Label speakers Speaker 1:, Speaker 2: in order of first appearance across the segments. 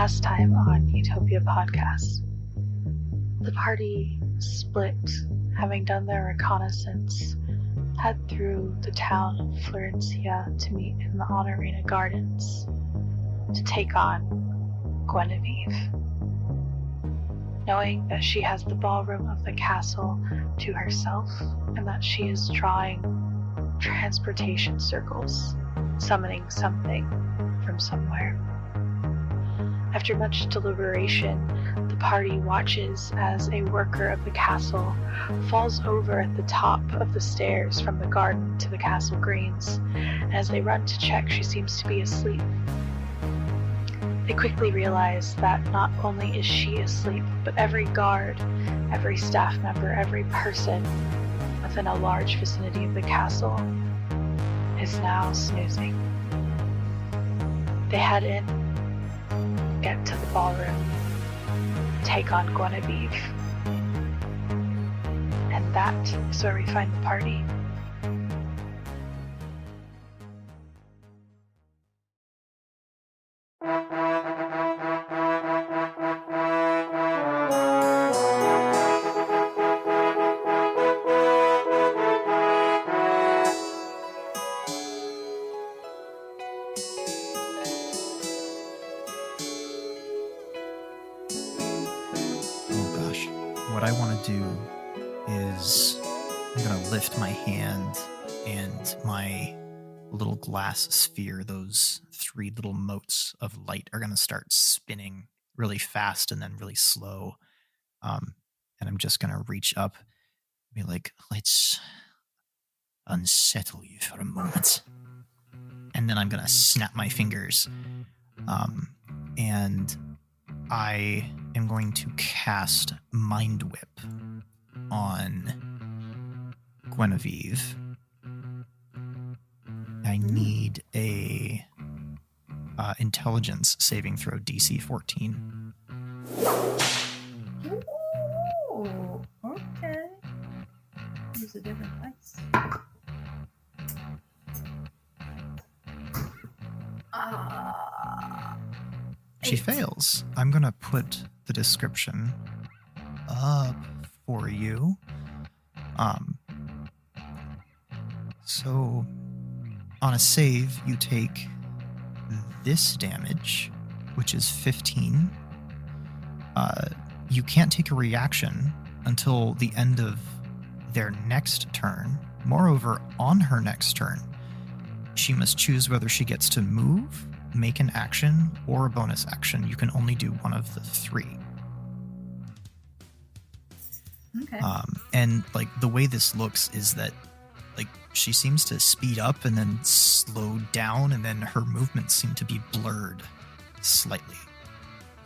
Speaker 1: Last time on Utopia Podcast, the party split, having done their reconnaissance, head through the town of Florencia to meet in the Honorina Gardens to take on Guinevere. Knowing that she has the ballroom of the castle to herself and that she is drawing transportation circles, summoning something from somewhere. After much deliberation, the party watches as a worker of the castle falls over at the top of the stairs from the garden to the castle greens, and as they run to check, she seems to be asleep. They quickly realize that not only is she asleep, but every guard, every staff member, every person within a large vicinity of the castle is now snoozing. They head in, get to the ballroom, take on Guinevere. And that is where we find the party.
Speaker 2: What I want to do is I'm going to lift my hand and my little glass sphere, those three little motes of light are going to start spinning really fast and then really slow. And I'm just going to reach up and be like, let's unsettle you for a moment. And then I'm going to snap my fingers. And I am going to cast Mind Whip on Guinevere. I need a intelligence saving throw DC 14.
Speaker 3: Ooh, okay. Use a different dice.
Speaker 2: She fails. I'm going to put the description up for you. So on a save, you take this damage, which is 15. You can't take a reaction until the end of their next turn. Moreover, on her next turn, she must choose whether she gets to move, make an action, or a bonus action. You can only do one of the three.
Speaker 3: Okay.
Speaker 2: And like the way this looks is that like she seems to speed up and then slow down, and then her movements seem to be blurred slightly.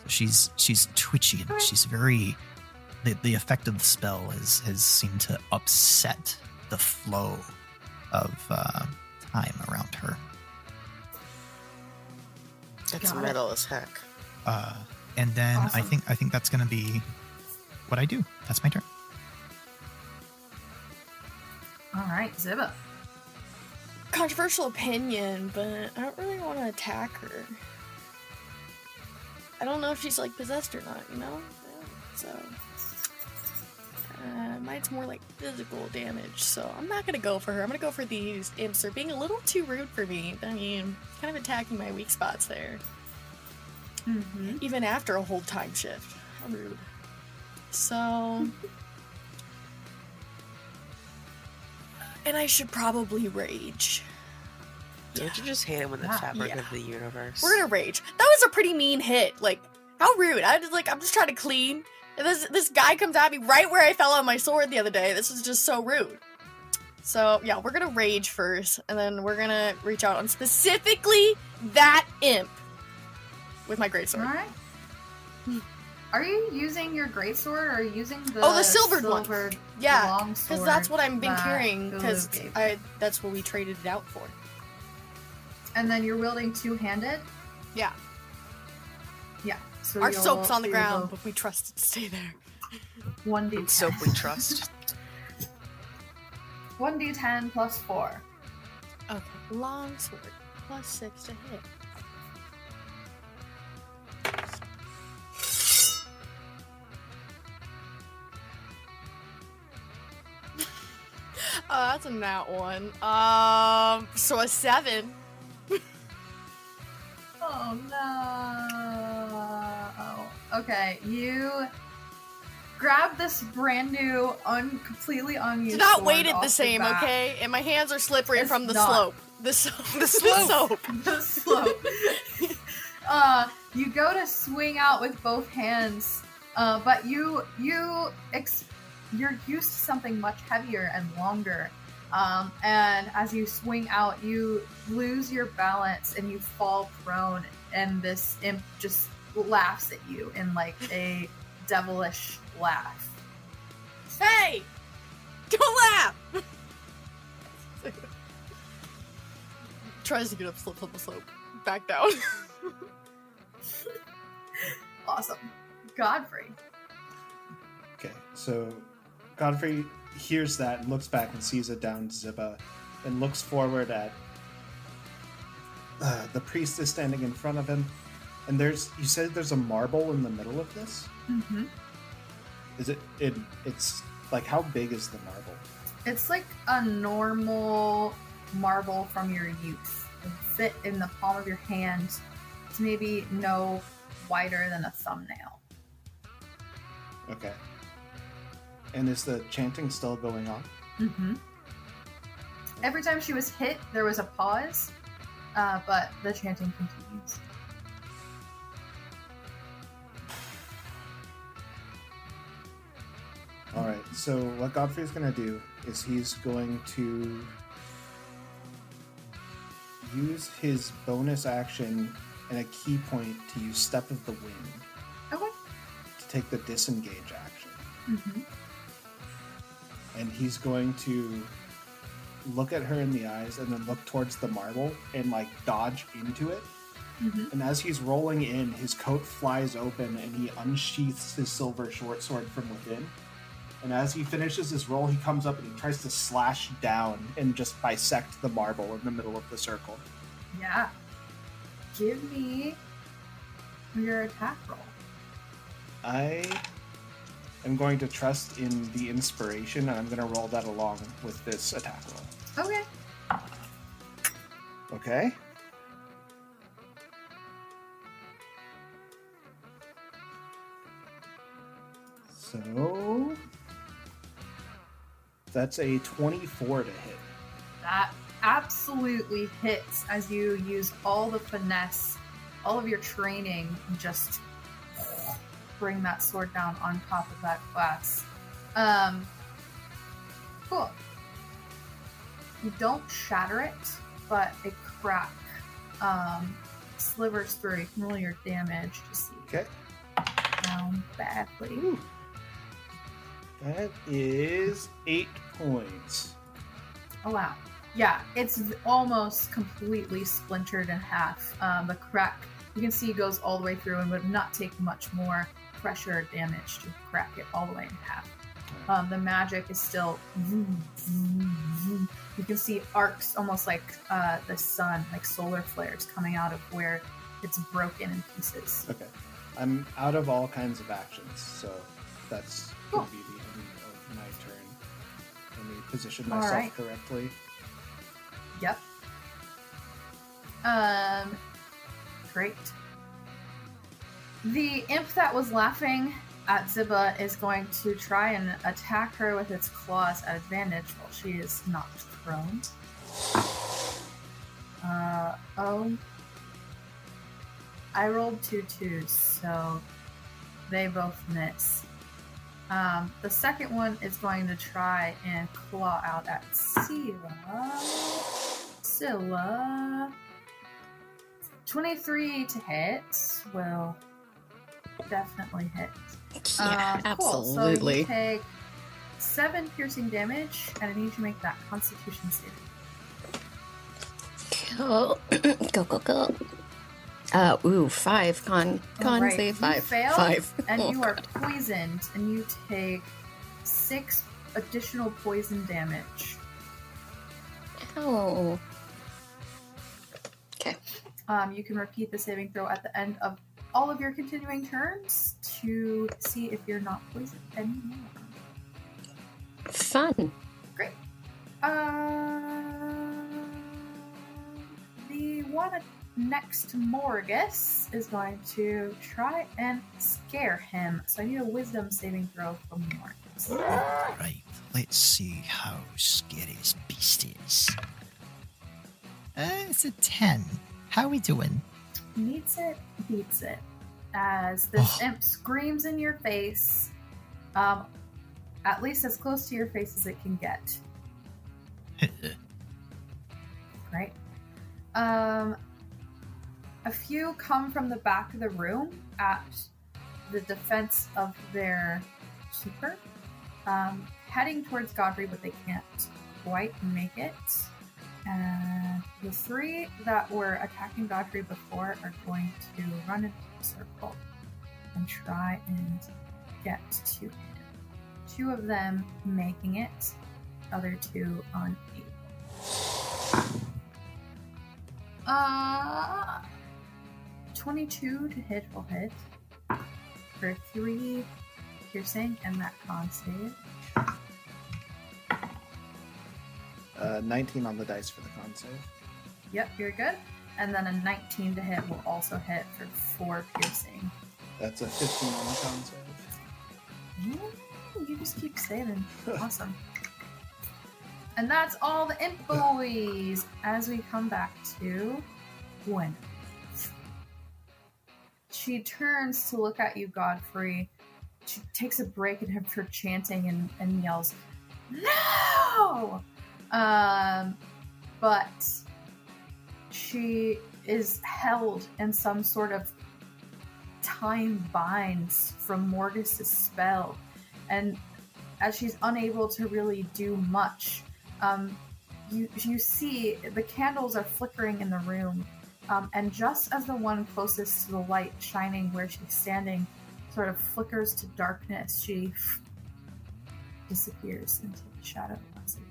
Speaker 2: So she's twitchy and she's very the effect of the spell has seemed to upset the flow of time around her.
Speaker 4: It's metal as heck.
Speaker 2: And then
Speaker 3: Awesome.
Speaker 2: I think that's going to be what I do. That's my turn.
Speaker 3: All right, Ziba.
Speaker 4: Controversial opinion, but I don't really want to attack her. I don't know if she's like possessed or not, you know? So mine's more like physical damage, so I'm not gonna go for her. I'm gonna go for these imps. They're being a little too rude for me. I mean, kind of attacking my weak spots there.
Speaker 3: Mm-hmm.
Speaker 4: Even after a whole time shift. How rude. So... and I should probably rage.
Speaker 5: Don't you just hate it when the fabric of the universe?
Speaker 4: We're gonna rage. That was a pretty mean hit. Like, how rude. I'm just trying to clean. And this guy comes at me right where I fell on my sword the other day. This is just so rude. So, yeah, we're gonna rage first, and then we're gonna reach out on specifically that imp with my greatsword.
Speaker 3: All right. Are you using your greatsword, or are you using the
Speaker 4: the silvered one? Yeah,
Speaker 3: long sword
Speaker 4: because that's what I've been
Speaker 3: that
Speaker 4: carrying, because
Speaker 3: Ulu gave?
Speaker 4: that's what we traded it out for.
Speaker 3: And then you're wielding two-handed?
Speaker 4: Yeah.
Speaker 3: Yeah. So
Speaker 4: Our soap's on the
Speaker 3: you'll
Speaker 4: ground,
Speaker 3: go
Speaker 4: but we trust it to stay there.
Speaker 3: 1d10.
Speaker 5: Soap we trust.
Speaker 3: 1d10 plus 4.
Speaker 4: Okay, long sword, plus 6 to hit. That's a nat one. So a 7.
Speaker 3: Oh no. Okay, you grab this brand new, completely unused
Speaker 4: It's not
Speaker 3: sword
Speaker 4: weighted
Speaker 3: off
Speaker 4: the same,
Speaker 3: back.
Speaker 4: okay? And my hands are slippery
Speaker 3: It's
Speaker 4: from the
Speaker 3: not.
Speaker 4: slope. The slope.
Speaker 3: The slope. You go to swing out with both hands, but you're used to something much heavier and longer. And as you swing out, you lose your balance and you fall prone, and this imp just laughs at you in like a devilish laugh.
Speaker 4: Hey! Don't laugh! Tries to get up the slope. Back down.
Speaker 3: Awesome. Godfrey.
Speaker 6: Okay, so Godfrey hears that and looks back and sees a downed Ziba and looks forward at the priest is standing in front of him. And you said there's a marble in the middle of this?
Speaker 3: Mm-hmm.
Speaker 6: Is it's like, how big is the marble?
Speaker 3: It's like a normal marble from your youth. It would fit in the palm of your hand. It's maybe no wider than a thumbnail.
Speaker 6: Okay. And is the chanting still going on?
Speaker 3: Mm-hmm. Every time she was hit, there was a pause, but the chanting continues.
Speaker 6: Alright, so what Godfrey's going to do is he's going to use his bonus action and a key point to use Step of the Wind.
Speaker 3: Okay.
Speaker 6: To take the disengage action.
Speaker 3: Mm-hmm.
Speaker 6: And he's going to look at her in the eyes and then look towards the marble and like dodge into it.
Speaker 3: Mm-hmm.
Speaker 6: And as he's rolling in, his coat flies open and he unsheaths his silver short sword from within. And as he finishes his roll, he comes up and he tries to slash down and just bisect the marble in the middle of the circle.
Speaker 3: Yeah. Give me your attack roll.
Speaker 6: I am going to trust in the inspiration, and I'm going to roll that along with this attack roll.
Speaker 3: Okay.
Speaker 6: Okay. So that's a 24 to hit.
Speaker 3: That absolutely hits as you use all the finesse, all of your training, and just bring that sword down on top of that glass. Cool. You don't shatter it, but a crack slivers through. You can roll your damage to see.
Speaker 6: Okay.
Speaker 3: Down badly.
Speaker 6: Ooh. That is 8 points.
Speaker 3: Oh wow. Yeah, it's almost completely splintered in half. The crack, you can see, goes all the way through and would not take much more pressure or damage to crack it all the way in half. The magic is still vroom, vroom, vroom. You can see arcs almost like the sun, like solar flares coming out of where it's broken in pieces.
Speaker 6: Okay. I'm out of all kinds of actions, so that's
Speaker 3: Cool.
Speaker 6: going to be the end of my turn. Let me position myself correctly.
Speaker 3: Yep. Great. The imp that was laughing at Ziba is going to try and attack her with its claws at advantage while she is knocked prone. I rolled 2 2s, so they both miss. The second one is going to try and claw out at Scylla. 23 to hit will definitely hit.
Speaker 5: Yeah,
Speaker 3: Cool. So
Speaker 5: absolutely.
Speaker 3: you take 7 piercing damage, and I need you to make that Constitution save.
Speaker 5: Go. Go. 5. Con
Speaker 3: Alright,
Speaker 5: save
Speaker 3: you
Speaker 5: 5.
Speaker 3: fail,
Speaker 5: 5.
Speaker 3: And
Speaker 5: Oh,
Speaker 3: you are
Speaker 5: God.
Speaker 3: poisoned, and you take 6 additional poison damage.
Speaker 5: Ow. Okay.
Speaker 3: You can repeat the saving throw at the end of all of your continuing turns to see if you're not poisoned anymore.
Speaker 5: Fun.
Speaker 3: Great. The one next to Morgus is going to try and scare him. So I need a wisdom saving throw from Morgus.
Speaker 2: Right, let's see how scary this beast is. It's a 10. How we doing?
Speaker 3: Meets it, beats it. As this
Speaker 2: Oh.
Speaker 3: imp screams in your face, at least as close to your face as it can get. Right? A few come from the back of the room at the defense of their keeper, heading towards Godfrey, but they can't quite make it. And the 3 that were attacking Godfrey before are going to run into the circle and try and get to him. 2 of them making it, other 2 unable. 22 to hit will hit for 3 piercing and that con save.
Speaker 6: 19 on the dice for the con save.
Speaker 3: Yep, you're good. And then a 19 to hit will also hit for 4 piercing.
Speaker 6: That's a 15 on the con save.
Speaker 3: Ooh, you just keep saving. Awesome. And that's all the imp boys as we come back to Gwen. She turns to look at you, Godfrey. She takes a break in her chanting and yells, "No!" But she is held in some sort of time binds from Morgus' spell. And as she's unable to really do much, you see the candles are flickering in the room. And just as the one closest to the light shining where she's standing sort of flickers to darkness, she disappears into the shadow once again.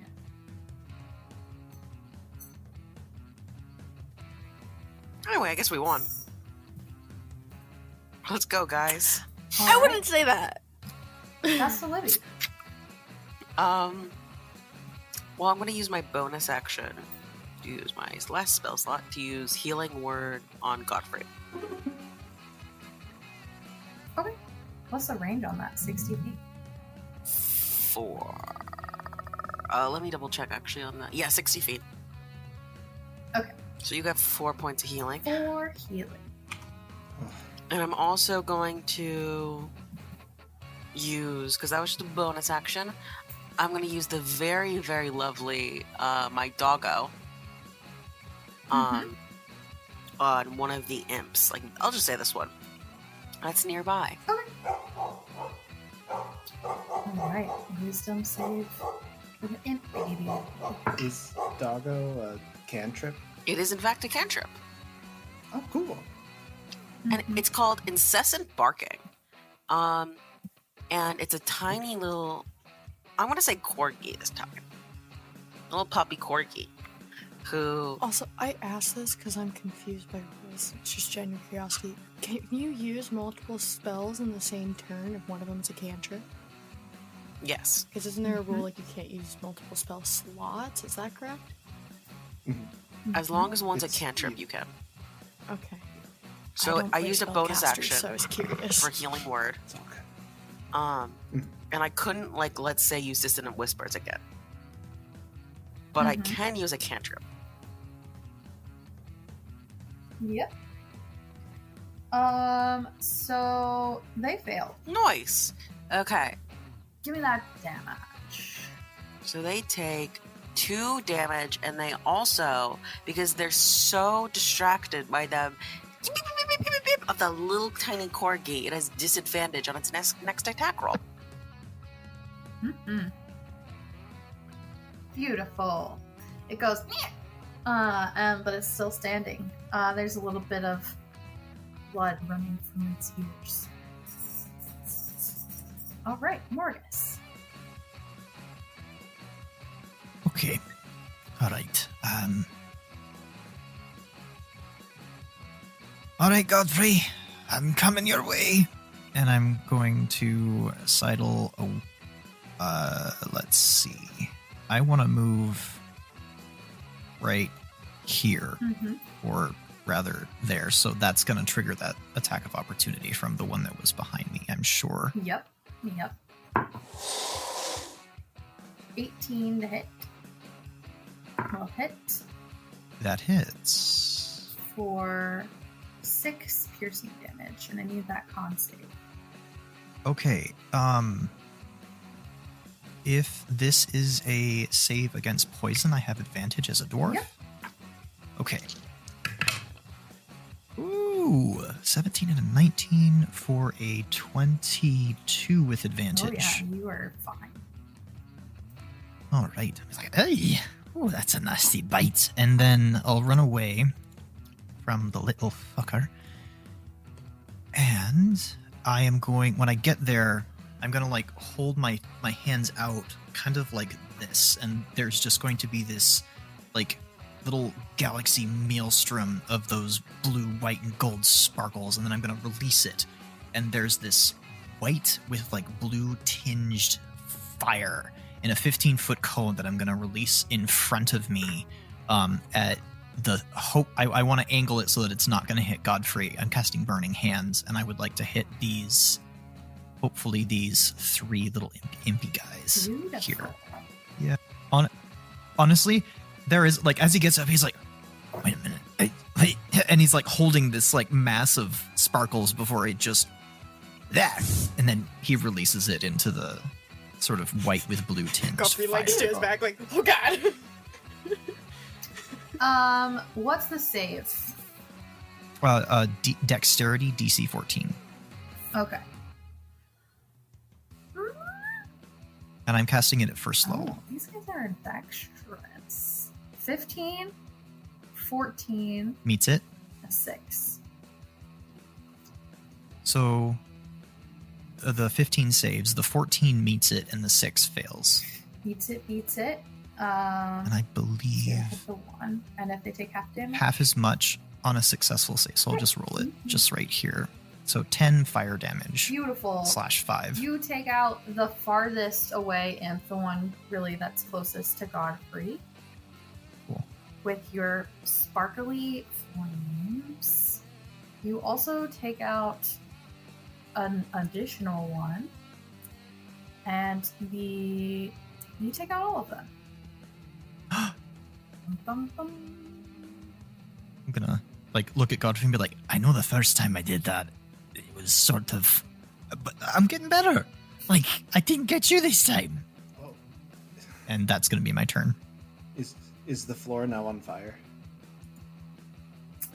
Speaker 5: Anyway, I guess we won. Let's go, guys.
Speaker 3: All
Speaker 4: I
Speaker 3: right,
Speaker 4: wouldn't say that.
Speaker 3: that's the Libby.
Speaker 5: Well, I'm going to use my bonus action to use my last spell slot to use Healing Word on Godfrey.
Speaker 3: Okay. What's the range on that? 60 feet?
Speaker 5: 4. Let me double check actually on that. Yeah, 60 feet.
Speaker 3: Okay.
Speaker 5: So you got 4 points of healing.
Speaker 3: 4 healing.
Speaker 5: And I'm also going to use, because that was just a bonus action, I'm going to use the very, very lovely my doggo on one of the imps. Like, I'll just say this one. That's nearby.
Speaker 3: Alright. Wisdom save for the imp baby.
Speaker 6: Is Doggo a cantrip?
Speaker 5: It is, in fact, a cantrip.
Speaker 6: Oh, cool.
Speaker 5: And it's called Incessant Barking. And it's a tiny little, I'm going to say corgi this time. A little puppy corgi. Who...
Speaker 4: Also, I asked this because I'm confused by rules. It's just genuine curiosity. Can you use multiple spells in the same turn if one of them's a cantrip?
Speaker 5: Yes.
Speaker 4: Because isn't there a rule like you can't use multiple spell slots? Is that correct?
Speaker 5: As long as one's a
Speaker 6: It's-
Speaker 5: cantrip, you can.
Speaker 4: Okay.
Speaker 5: So
Speaker 4: don't
Speaker 5: I
Speaker 4: play
Speaker 5: used a bonus
Speaker 4: spellcasters,
Speaker 5: action
Speaker 4: so I was curious.
Speaker 5: for Healing Word.
Speaker 6: It's all good.
Speaker 5: And I couldn't, like, let's say, use Dissonant Whispers again. But I can use a cantrip.
Speaker 3: Yep. So they failed.
Speaker 5: Nice. Okay.
Speaker 3: Give me that damage.
Speaker 5: So they take 2 damage, and they also, because they're so distracted by them of the little tiny corgi, it has disadvantage on its next attack roll.
Speaker 3: Beautiful. It goes, but it's still standing. There's a little bit of blood running from its ears. All right, Morgus.
Speaker 2: Okay. All right. All right, Godfrey. I'm coming your way. And I'm going to sidle. Let's see. I want to move right here, or rather there. So that's going to trigger that attack of opportunity from the one that was behind me, I'm sure.
Speaker 3: Yep. 18 to hit. Will hit
Speaker 2: That hits.
Speaker 3: for 6 piercing damage, and I need that con save.
Speaker 2: Okay. If this is a save against poison, I have advantage as a dwarf?
Speaker 3: Yep.
Speaker 2: Okay. Ooh, 17 and a 19 for a 22 with advantage.
Speaker 3: Oh yeah, you are fine.
Speaker 2: All right. I was like, hey, oh, that's a nasty bite. And then I'll run away from the little fucker. And I am going, when I get there, I'm going to like hold my hands out kind of like this. And there's just going to be this like little galaxy maelstrom of those blue, white, and gold sparkles. And then I'm going to release it. And there's this white with like blue tinged fire in a 15-foot cone that I'm going to release in front of me at the hope. I want to angle it so that it's not going to hit Godfrey. I'm casting Burning Hands, and I would like to hit these, hopefully these 3 little impy guys here. Yeah. Honestly, there is, like, as he gets up, he's like, wait a minute. Wait. And he's like holding this like mass of sparkles before it just, that. And then he releases it into the sort of white with blue tinge.
Speaker 4: Godfrey legs to his back like, oh god.
Speaker 3: What's the save?
Speaker 2: Dexterity DC 14.
Speaker 3: Okay.
Speaker 2: And I'm casting it at first level.
Speaker 3: Oh, these guys are dexterous. 15, 14,
Speaker 2: Meets it.
Speaker 3: a 6.
Speaker 2: So the 15 saves, the 14 meets it, and the 6 fails.
Speaker 3: Beats it.
Speaker 2: And I believe
Speaker 3: The 1. And if they take half damage?
Speaker 2: half as much on a successful save. So I'll just roll it just right here. So 10 fire damage.
Speaker 3: Beautiful.
Speaker 2: /5.
Speaker 3: You take out the farthest away imp, the one really that's closest to Godfrey.
Speaker 2: Cool.
Speaker 3: With your sparkly flames. You also take out an additional one. And you take out all of them. Bum, bum.
Speaker 2: I'm gonna like look at Godfrey and be like, I know the first time I did that, it was sort of, but I'm getting better. Like, I didn't get you this time.
Speaker 6: Oh.
Speaker 2: And that's gonna be my turn.
Speaker 6: Is the floor now on fire?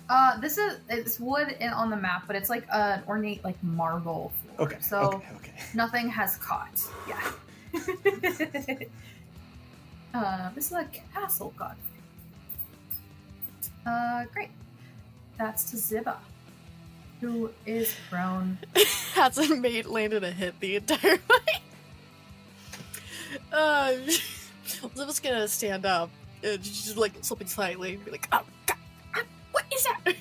Speaker 3: It's wood on the map, but it's like an ornate like marble floor.
Speaker 6: Okay.
Speaker 3: So
Speaker 6: Okay.
Speaker 3: nothing has caught. Yeah. This is a castle, Godfrey. Great. That's to Ziba, who is prone.
Speaker 4: Hasn't landed a hit the entire way. Ziba's gonna stand up, just like slipping slightly, and be like, "Oh God, what is that?"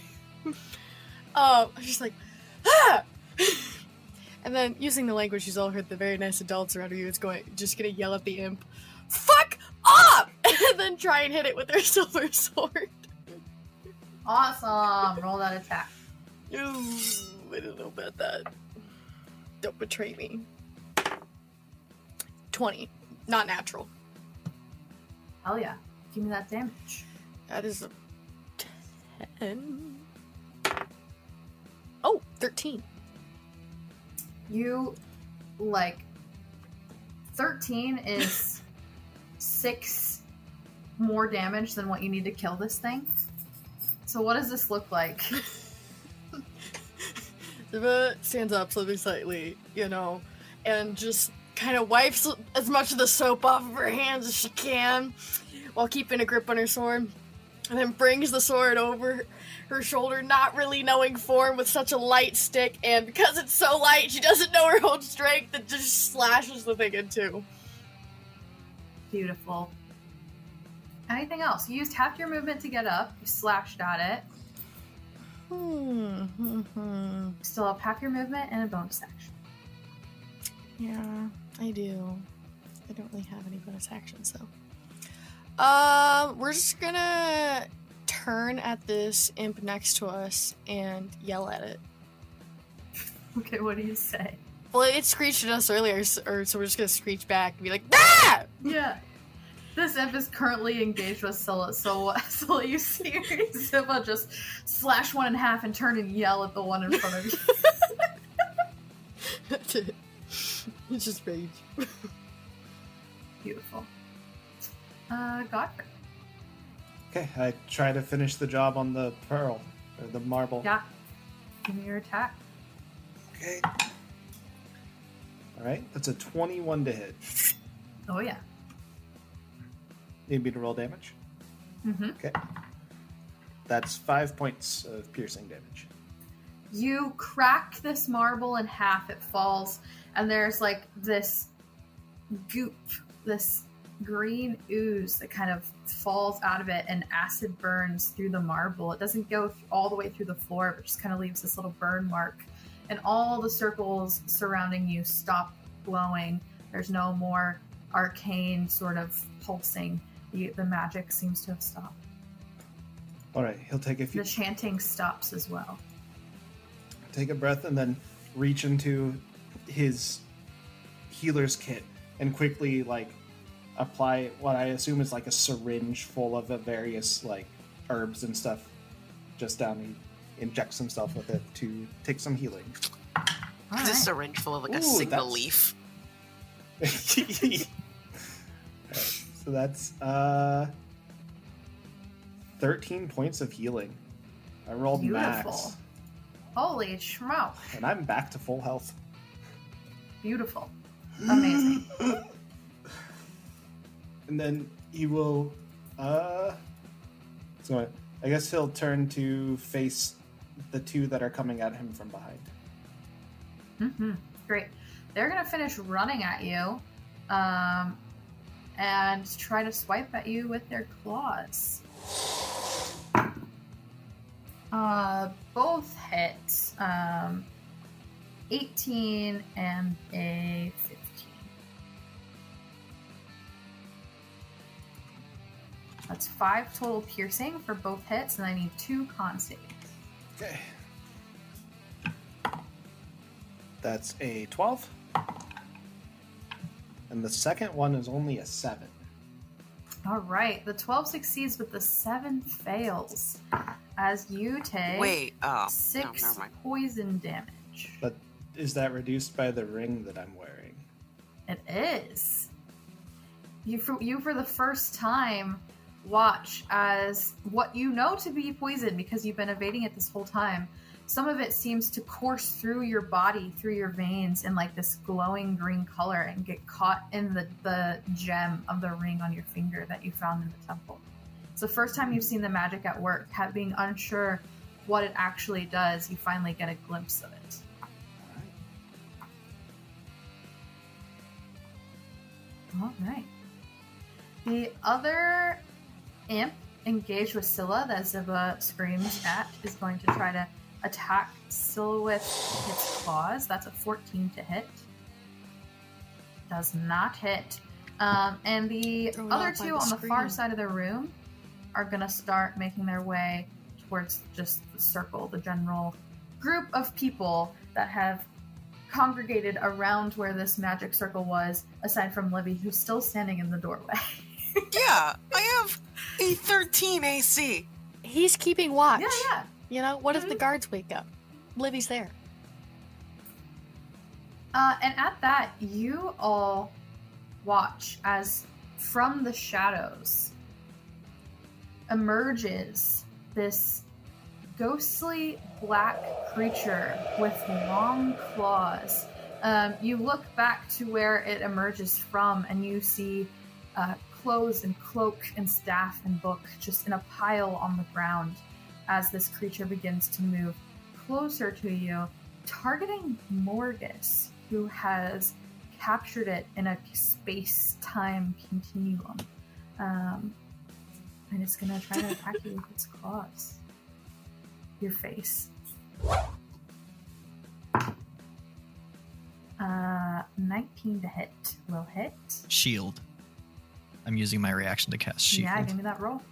Speaker 4: She's like, "Ah!" And then, using the language she's all heard the very nice adults around her, just gonna yell at the imp, "Fuck up!" And then try and hit it with her silver sword.
Speaker 3: Awesome. Roll that attack.
Speaker 4: Ooh, I don't know about that. Don't betray me. 20. Not natural.
Speaker 3: Hell yeah. Give me that damage.
Speaker 4: That is a 10. Oh, 13.
Speaker 3: You, 13 is 6 more damage than what you need to kill this thing. So what does this look like?
Speaker 4: Ziba stands up slightly, and just kind of wipes as much of the soap off of her hands as she can while keeping a grip on her sword, and then brings the sword over her shoulder, not really knowing form with such a light stick, and because it's so light, she doesn't know her own strength, and just slashes the thing in two.
Speaker 3: Beautiful. Anything else? You used half your movement to get up. You slashed at it. Still have half your movement and a bonus action.
Speaker 4: Yeah, I do. I don't really have any bonus actions, though. We're just gonna turn at this imp next to us and yell at it.
Speaker 3: Okay, what do you say?
Speaker 4: Well, it screeched at us earlier, so we're just gonna screech back and be like, ah!
Speaker 3: Yeah. This imp is currently engaged with Scylla, so you see Ziva just slash one in half and turn and yell at the one in front of you.
Speaker 4: That's it. It's just rage.
Speaker 3: Beautiful. Godfrey.
Speaker 6: Okay, I try to finish the job on the pearl, or the marble.
Speaker 3: Yeah. Give me your attack.
Speaker 6: Okay. Alright, that's a 21 to hit.
Speaker 3: Oh, yeah.
Speaker 6: Need me to roll damage?
Speaker 3: Mm-hmm.
Speaker 6: Okay. That's 5 points of piercing damage.
Speaker 3: You crack this marble in half, it falls, and there's like this goop, this green ooze that kind of falls out of it, and acid burns through the marble. It doesn't go all the way through the floor, but just kind of leaves this little burn mark. And all the circles surrounding you stop glowing. There's no more arcane sort of pulsing. The magic seems to have stopped.
Speaker 6: Alright, he'll take a few...
Speaker 3: The chanting stops as well.
Speaker 6: Take a breath and then reach into his healer's kit and quickly, like, apply what I assume is like a syringe full of the various, like, herbs and stuff just down. He injects himself with it to take some healing.
Speaker 5: Is this syringe full of like a
Speaker 6: Ooh,
Speaker 5: signal
Speaker 6: that's-
Speaker 5: leaf?
Speaker 6: Alright, so that's 13 points of healing. I rolled
Speaker 3: Beautiful.
Speaker 6: max.
Speaker 3: Holy schmoke.
Speaker 6: And I'm back to full health.
Speaker 3: Beautiful. Amazing.
Speaker 6: And then he will so I guess he'll turn to face the two that are coming at him from behind.
Speaker 3: Mm-hmm. Great. They're going to finish running at you and try to swipe at you with their claws. Both hit 18 and a 15. That's 5 total piercing for both hits, and I need 2 con saves.
Speaker 6: Okay. That's a 12. And the second one is only a 7.
Speaker 3: All right, the 12 succeeds, but the 7 fails. As you take
Speaker 5: Wait, oh,
Speaker 3: 6
Speaker 5: no, never mind.
Speaker 3: poison damage.
Speaker 6: But is that reduced by the ring that I'm wearing?
Speaker 3: It is. You for the first time watch as what you know to be poison, because you've been evading it this whole time. Some of it seems to course through your body, through your veins, in like this glowing green color and get caught in the gem of the ring on your finger that you found in the temple. It's the first time you've seen the magic at work. Being unsure what it actually does, you finally get a glimpse of it. All right. The other imp engaged with Scylla that Ziva screams at is going to try to attack Scylla with its claws. That's a 14 to hit. Does not hit. And the
Speaker 4: Throw it
Speaker 3: other
Speaker 4: off by
Speaker 3: two
Speaker 4: the
Speaker 3: on the far
Speaker 4: screen.
Speaker 3: side of the room are going to start making their way towards just the circle, the general group of people that have congregated around where this magic circle was, aside from Livy, who's still standing in the doorway.
Speaker 5: Yeah, I have a 13 AC.
Speaker 4: He's keeping watch.
Speaker 3: Yeah.
Speaker 4: You know, what if the guards wake up? Livy's there.
Speaker 3: And at that, you all watch as from the shadows emerges this ghostly black creature with long claws. You look back to where it emerges from, and you see clothes and cloak and staff and book just in a pile on the ground as this creature begins to move closer to you, targeting Morgus, who has captured it in a space-time continuum. And it's going to try to attack you with its claws. Your face. 19 to hit will hit.
Speaker 2: Shield. I'm using my reaction to cast shield.
Speaker 3: Yeah, give me that roll.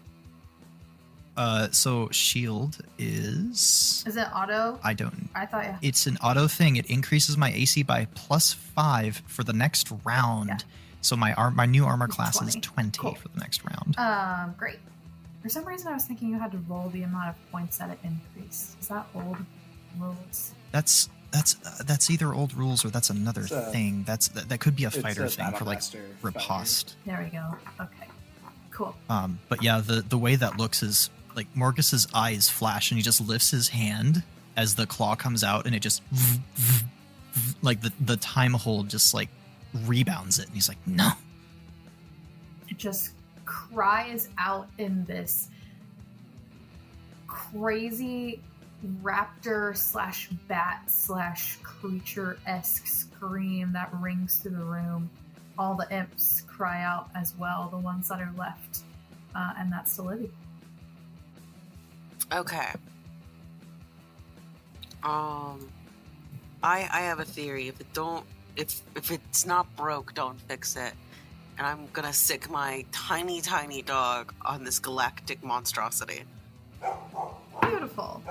Speaker 2: So shield is
Speaker 3: it auto?
Speaker 2: I don't.
Speaker 3: I thought
Speaker 2: It's an auto thing. It increases my AC by +5 for the next round.
Speaker 3: Yeah.
Speaker 2: So my new armor class
Speaker 3: 20.
Speaker 2: is 20
Speaker 3: Cool.
Speaker 2: for the next round.
Speaker 3: Great. For some reason, I was thinking you had to roll the amount of points that it increased. Is that old rules?
Speaker 2: That's either old rules or that's another thing. That could be a fighter thing for like riposte.
Speaker 3: There we go. Okay. Cool.
Speaker 2: But yeah, the way that looks is like Morgus's eyes flash and he just lifts his hand as the claw comes out and it just like the time hold just like rebounds it and he's like, no.
Speaker 3: It just cries out in this crazy raptor / bat / creature-esque scream that rings through the room. All the imps cry out as well, the ones that are left, and that's to Livy.
Speaker 5: Okay. I have a theory. If it's not broke, don't fix it. And I'm gonna sick my tiny dog on this galactic monstrosity.
Speaker 3: Beautiful.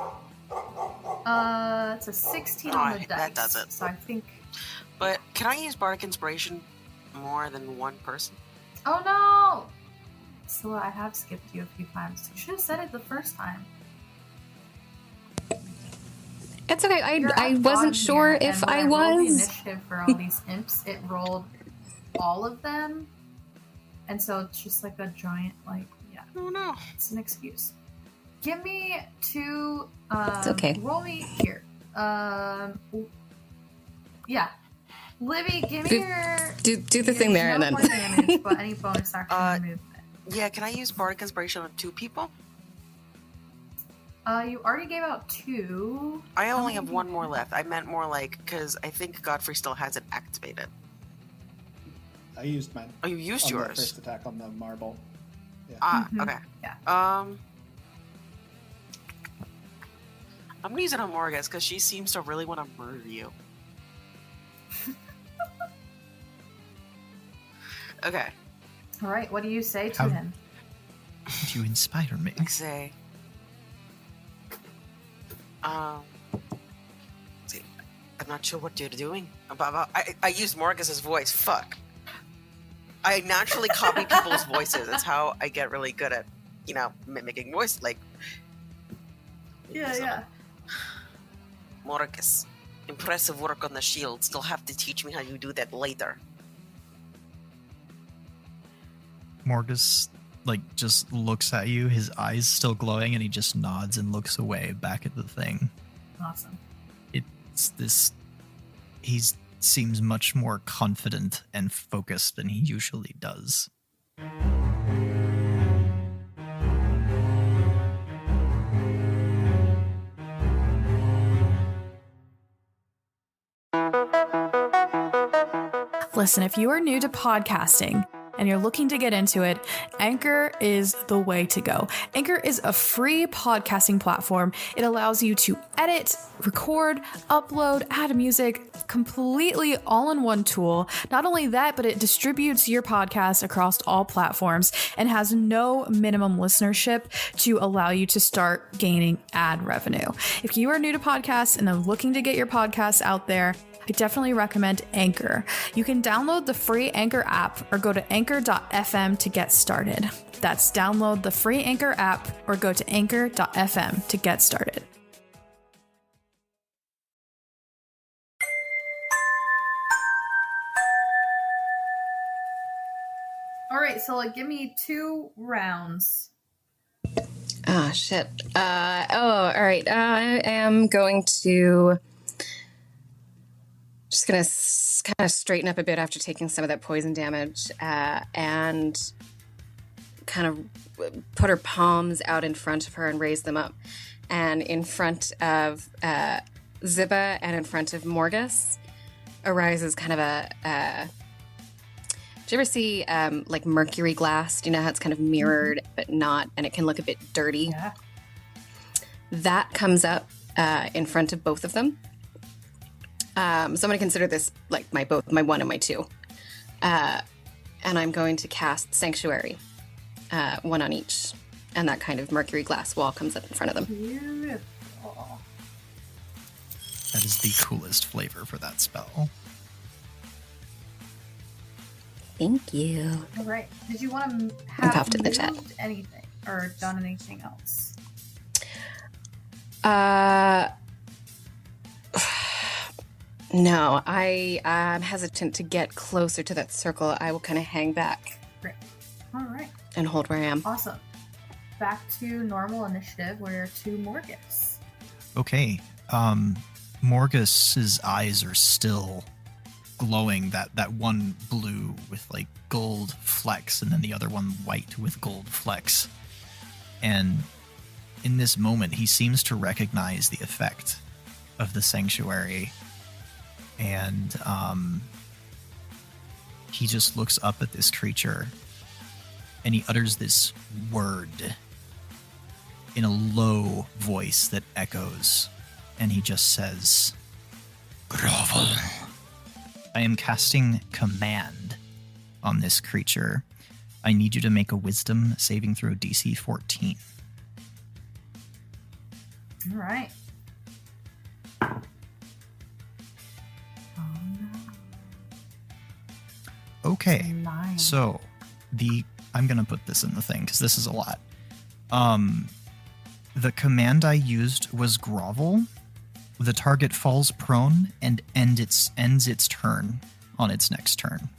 Speaker 3: It's a 16 on the dice.
Speaker 5: That does it.
Speaker 3: So I think.
Speaker 5: But can I use Bardic Inspiration more than one person?
Speaker 3: Oh no! So I have skipped you a few times. You should have said it the first time.
Speaker 7: It's okay. I wasn't sure if I was.
Speaker 3: Rolled the initiative for all these imps. It rolled all of them, and so it's just like a giant, like, yeah.
Speaker 5: Oh no!
Speaker 3: It's an excuse. Give me 2.
Speaker 7: It's okay.
Speaker 3: Roll me here. Yeah. Livy, give me your.
Speaker 7: Do the thing there and then.
Speaker 3: Damage, but any bonus action movement.
Speaker 5: Yeah, can I use Bardic Inspiration on 2 people?
Speaker 3: You already gave out 2.
Speaker 5: I only have 1 more left. I meant more like, because I think Godfrey still has it activated.
Speaker 6: I used mine.
Speaker 5: Oh, you used yours?
Speaker 6: The first attack on the marble. Yeah.
Speaker 3: Mm-hmm.
Speaker 5: Okay.
Speaker 3: Yeah.
Speaker 5: I'm gonna use it on Morgus, because she seems to really want to murder you. Okay.
Speaker 3: All right, what do you say to him?
Speaker 2: Did you inspire me?
Speaker 5: I say, see, I'm not sure what you're doing. I used Morgus's voice. Fuck. I naturally copy people's voices. That's how I get really good at, mimicking voice. Like,
Speaker 3: Yeah.
Speaker 5: Morgus, impressive work on the shield. Still have to teach me how you do that later.
Speaker 2: Morgus just looks at you, his eyes still glowing, and he just nods and looks away back at the thing.
Speaker 3: Awesome.
Speaker 2: He seems much more confident and focused than he usually does.
Speaker 8: Listen, if you are new to podcasting and you're looking to get into it, Anchor is the way to go. Anchor is a free podcasting platform. It allows you to edit, record, upload, add music, completely all-in-one tool. Not only that, but it distributes your podcast across all platforms and has no minimum listenership to allow you to start gaining ad revenue. If you are new to podcasts and are looking to get your podcast out there, I definitely recommend Anchor. You can download the free Anchor app or go to anchor.fm to get started. That's download the free Anchor app or go to anchor.fm to get started.
Speaker 3: All right, so give me 2 rounds.
Speaker 7: Ah, shit. All right. I am going to... Just going to kind of straighten up a bit after taking some of that poison damage and kind of put her palms out in front of her and raise them up. And in front of Ziba and in front of Morgus arises kind of a... do you ever see mercury glass? Do you know how it's kind of mirrored but not, and it can look a bit dirty?
Speaker 3: Yeah.
Speaker 7: That comes up in front of both of them. So I'm going to consider this like my 1 and my 2. And and I'm going to cast Sanctuary, one on each, and that kind of mercury glass wall comes up in front of them.
Speaker 3: Beautiful.
Speaker 2: That is the coolest flavor for that spell.
Speaker 7: Thank you.
Speaker 3: All right. Did you want to
Speaker 7: And
Speaker 3: have
Speaker 7: popped it in the chat.
Speaker 3: moved anything or done anything else?
Speaker 7: No, I'm hesitant to get closer to that circle. I will kind of hang back
Speaker 3: Great. All right.
Speaker 7: and hold where I am.
Speaker 3: Awesome. Back to normal initiative. We're to Morgus.
Speaker 2: Okay. Morgus's eyes are still glowing, that one blue with like gold flecks and then the other one white with gold flecks. And in this moment, he seems to recognize the effect of the sanctuary. And he just looks up at this creature and he utters this word in a low voice that echoes. And he just says, Grovel. I am casting command on this creature. I need you to make a wisdom saving throw DC 14.
Speaker 3: All right.
Speaker 2: Okay.
Speaker 3: 9.
Speaker 2: So I'm going to put this in the thing because this is a lot. The command I used was Grovel. The target falls prone and ends its turn on its next turn.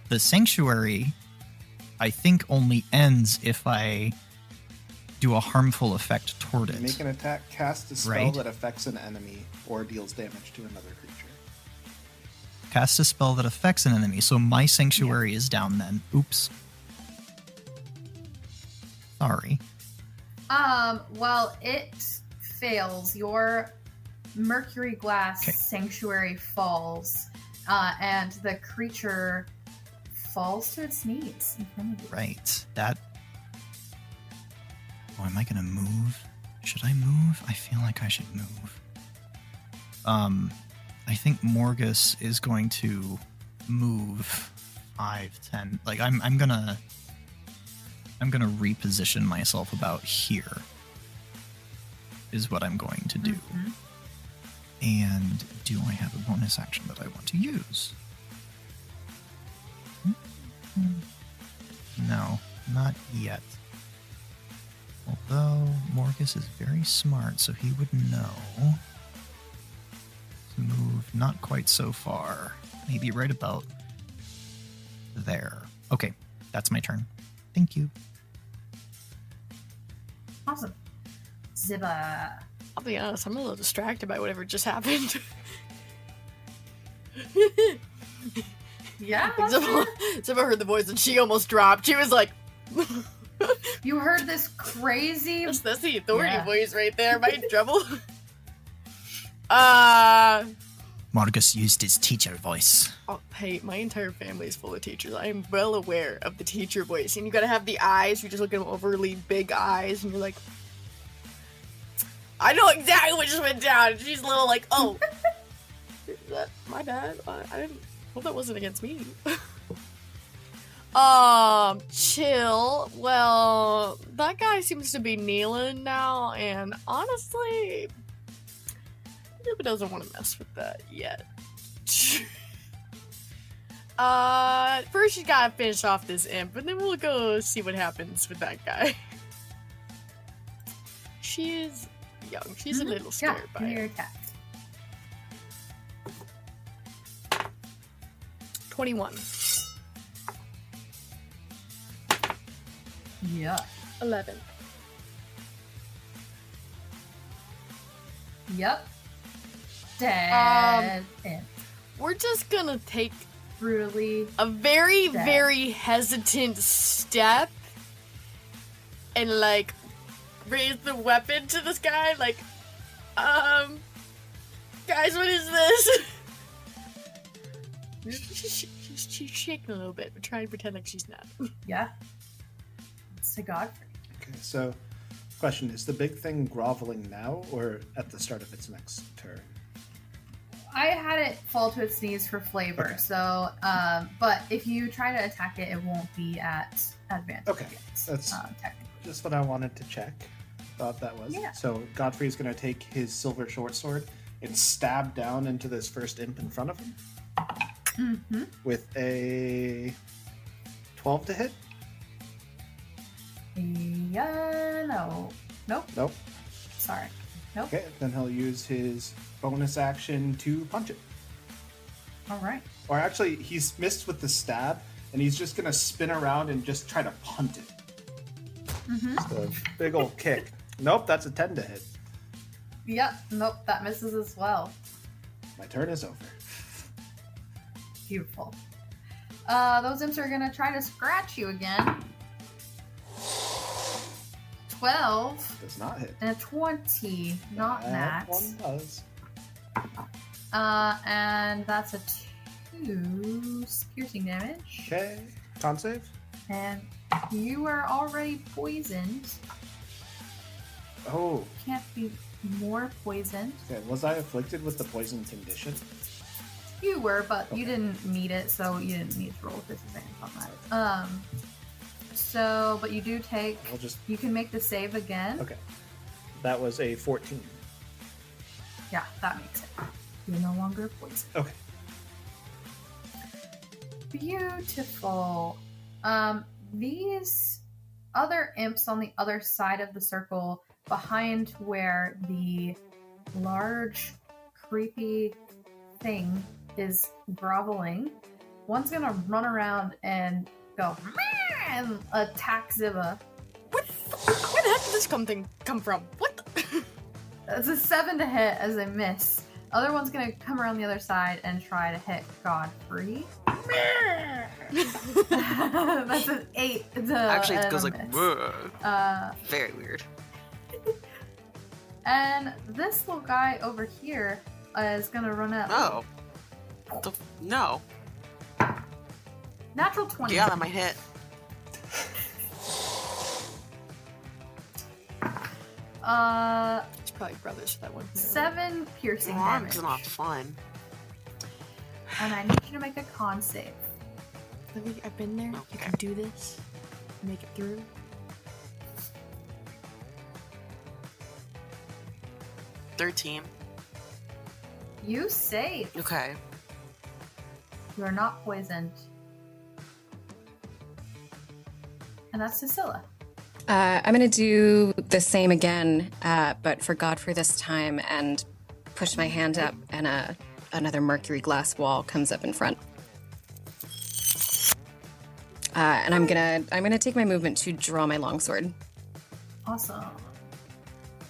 Speaker 2: The sanctuary, I think, only ends if I do a harmful effect toward it.
Speaker 6: Make an attack, cast a spell
Speaker 2: Right.
Speaker 6: that affects an enemy or deals damage to another creature.
Speaker 2: Cast a spell that affects an enemy. So my sanctuary is down then. Oops. Sorry.
Speaker 3: Well, it fails. Your mercury glass
Speaker 2: Okay.
Speaker 3: sanctuary falls, and the creature falls to its knees in front of you.
Speaker 2: Right. That. Oh, am I going to move? Should I move? I feel like I should move. I think Morgus is going to move 5, 10. Like I'm gonna reposition myself about here. Is what I'm going to do.
Speaker 3: Mhm.
Speaker 2: And do I have a bonus action that I want to use? No, not yet. Although Morgus is very smart, so he would know to move not quite so far. Maybe right about there. Okay, that's my turn. Thank you.
Speaker 3: Awesome. Ziba.
Speaker 4: I'll be honest, I'm a little distracted by whatever just happened.
Speaker 3: Yeah.
Speaker 4: Ziba heard the voice and she almost dropped. She was like,
Speaker 3: You heard this crazy.
Speaker 4: that's the authority
Speaker 3: Yeah.
Speaker 4: voice right there. Am I in trouble?
Speaker 2: Morgus used his teacher voice.
Speaker 4: Oh, hey, my entire family is full of teachers. I am well aware of the teacher voice. And you gotta have the eyes. You just look at them overly big eyes, and you're like, I know exactly what just went down. And she's a little like, oh, is that my bad? I didn't. Hope that wasn't against me. Chill. Well, that guy seems to be kneeling now, and honestly, Ziba doesn't want to mess with that yet. First you gotta finish off this imp, and then we'll go see what happens with that guy. She is young. She's a little scared by
Speaker 3: give me your
Speaker 4: it.
Speaker 3: attack.
Speaker 4: 21.
Speaker 3: Yeah.
Speaker 4: 11.
Speaker 3: Yep. Dead. And
Speaker 4: We're just gonna take
Speaker 3: brutally.
Speaker 4: a very,
Speaker 3: Dead.
Speaker 4: very hesitant step and, like, raise the weapon to this guy, like, guys, what is this? She's shaking a little bit, but trying to pretend like she's not.
Speaker 3: Yeah. It's to Godfrey.
Speaker 6: Okay, so question, is the big thing groveling now or at the start of its next turn?
Speaker 3: I had it fall to its knees for flavor.
Speaker 6: Okay.
Speaker 3: So, but if you try to attack it, it won't be at advantage.
Speaker 6: Okay,
Speaker 3: yet,
Speaker 6: that's
Speaker 3: technically.
Speaker 6: just what I wanted to check. Thought that was.
Speaker 3: Yeah.
Speaker 6: So Godfrey's going to take his silver short sword and stab down into this first imp in front of him
Speaker 3: Mm-hmm.
Speaker 6: with a 12 to hit.
Speaker 3: Yeah, no. Nope.
Speaker 6: Nope.
Speaker 3: Sorry. Nope.
Speaker 6: Okay, then he'll use his bonus action to punch it.
Speaker 3: All right.
Speaker 6: Or actually, he's missed with the stab, and he's just going to spin around and just try to punt it.
Speaker 3: Mm-hmm.
Speaker 6: Just a big old kick. Nope, that's a 10 to hit.
Speaker 3: Yep. Nope. That misses as well.
Speaker 6: My turn is over.
Speaker 3: Beautiful. Those imps are gonna try to scratch you again. 12
Speaker 6: Does not hit.
Speaker 3: and a 20, not
Speaker 6: That
Speaker 3: that.
Speaker 6: one does.
Speaker 3: And that's a 2 piercing damage.
Speaker 6: Okay, con save.
Speaker 3: And you are already poisoned.
Speaker 6: Oh,
Speaker 3: Can't be more poisoned.
Speaker 6: okay. Was I afflicted with the poison condition?
Speaker 3: You were, but you
Speaker 6: Okay.
Speaker 3: didn't need it, so you didn't need to roll disadvantage on that. So, but you do take.
Speaker 6: I'll just.
Speaker 3: You can make the save again.
Speaker 6: Okay. That was a 14.
Speaker 3: Yeah, that makes it. You're no longer poisoned.
Speaker 6: Okay.
Speaker 3: Beautiful. These other imps on the other side of the circle, behind where the large, creepy thing is groveling, one's gonna run around and go "Meow," and attack Ziba.
Speaker 4: Where the heck did this come from? What the?
Speaker 3: That's a 7 to hit as a miss. Other one's gonna come around the other side and try to hit Godfrey. That's an 8 to
Speaker 5: Actually, it goes
Speaker 3: a
Speaker 5: like,
Speaker 3: miss.
Speaker 5: "Bruh." Very weird.
Speaker 3: And this little guy over here is gonna run up.
Speaker 5: Oh. No.
Speaker 3: Natural 20.
Speaker 5: Yeah, that might hit.
Speaker 4: It's probably brothers for that one.
Speaker 3: 7 piercing
Speaker 5: Wrong,
Speaker 3: damage.
Speaker 5: it's not fun.
Speaker 3: And I need you to make a con save.
Speaker 4: Livy, I've been there. You
Speaker 5: Okay.
Speaker 4: can do this. Make it through.
Speaker 5: 13.
Speaker 3: You save.
Speaker 5: Okay.
Speaker 3: You are not poisoned. And that's Cecilia.
Speaker 7: I'm going to do the same again, but for Godfrey this time, and push my hand up, and another mercury glass wall comes up in front. And I'm gonna take my movement to draw my longsword.
Speaker 3: Awesome.